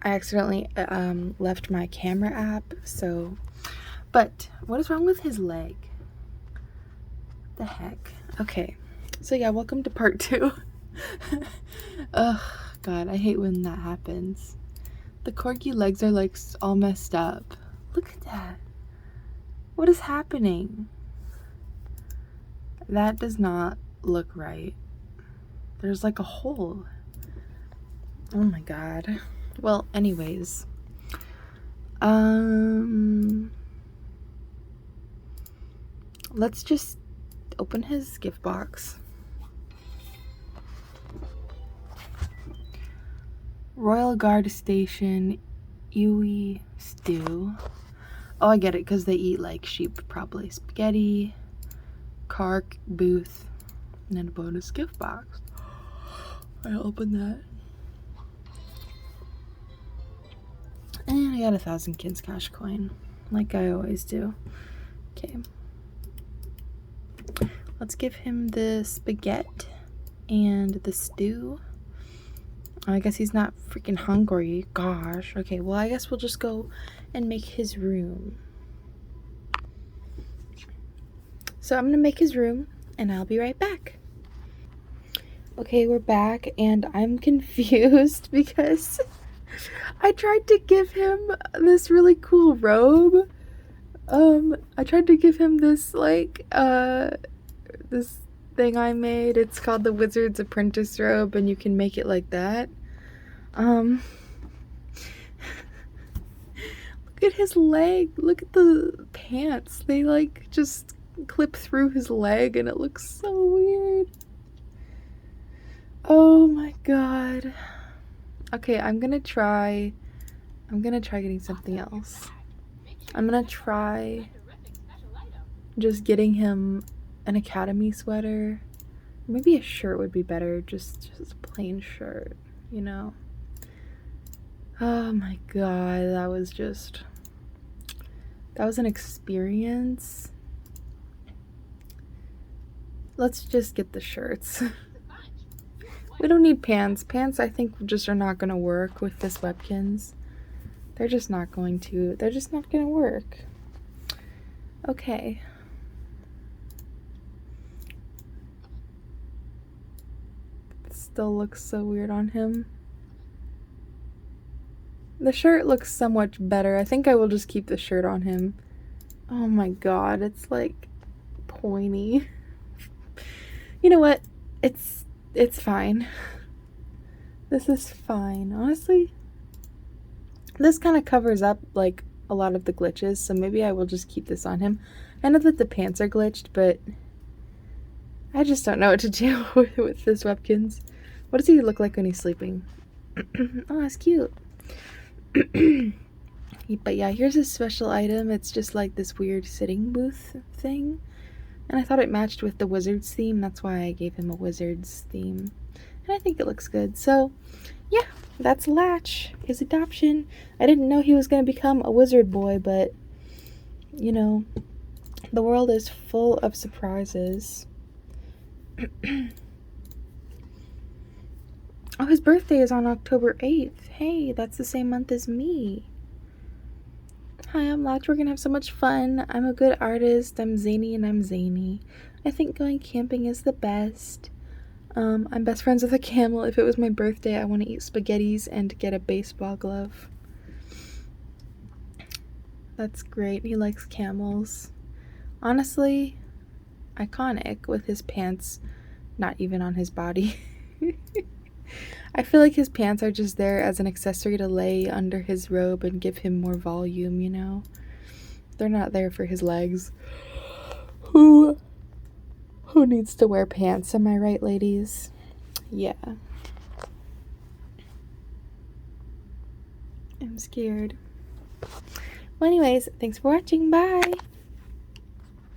I accidentally left my camera app, so... But what is wrong with his leg? The heck? Okay, so yeah, welcome to part 2. Ugh, God, I hate when that happens. The corgi legs are like all messed up. Look at that. What is happening? That does not look right. There's like a hole. Oh my God. Well, anyways. Let's just open his gift box. Royal Guard Station, Ewe stew. Oh, I get it, because they eat like sheep, probably. Spaghetti, Kark, booth, and then a bonus gift box. I'll open that. And I got 1,000 kids cash coin, like I always do. Okay. Let's give him the spaghetti and the stew. I guess he's not freaking hungry. Gosh. Okay, well, I guess we'll just go and make his room. So I'm gonna make his room, and I'll be right back. Okay, we're back, and I'm confused because I tried to give him this really cool robe. I tried to give him this, like, this thing I made. It's called the Wizard's Apprentice robe, and you can make it like that. Look at his leg. Look at the pants. They, like, just clip through his leg, and it looks so weird. Oh my God. Okay, I'm gonna try getting something else. I'm gonna try just getting him an academy sweater. Maybe a shirt would be better, just a plain shirt, you know. Oh my God, that was an experience. Let's just get the shirts. We don't need pants. Pants, I think, just are not gonna work with this Webkinz. They're just not going to work. Okay. It still looks so weird on him. The shirt looks somewhat better. I think I will just keep the shirt on him. Oh my God, it's like pointy. You know what? It's fine. This is fine. Honestly, this kind of covers up like a lot of the glitches, so maybe I will just keep this on him. I know that the pants are glitched, but I just don't know what to do with this Webkinz. What does he look like when he's sleeping? Oh, that's cute. But yeah, here's a special item. It's just like this weird sitting booth thing. And I thought it matched with the Wizards theme. That's why I gave him a Wizards theme. And I think it looks good. So, yeah, that's Latch, his adoption. I didn't know he was going to become a wizard boy, but, you know, the world is full of surprises. Oh, his birthday is on October 8th. Hey, that's the same month as me. Hi, I'm Latch. We're gonna have so much fun. I'm a good artist. I'm zany and I'm zany. I think going camping is the best. I'm best friends with a camel. If it was my birthday, I want to eat spaghettis and get a baseball glove. That's great. He likes camels. Honestly, iconic with his pants not even on his body. I feel like his pants are just there as an accessory to lay under his robe and give him more volume, you know? They're not there for his legs. Who needs to wear pants? Am I right, ladies? Yeah. I'm scared. Well, anyways, thanks for watching. Bye!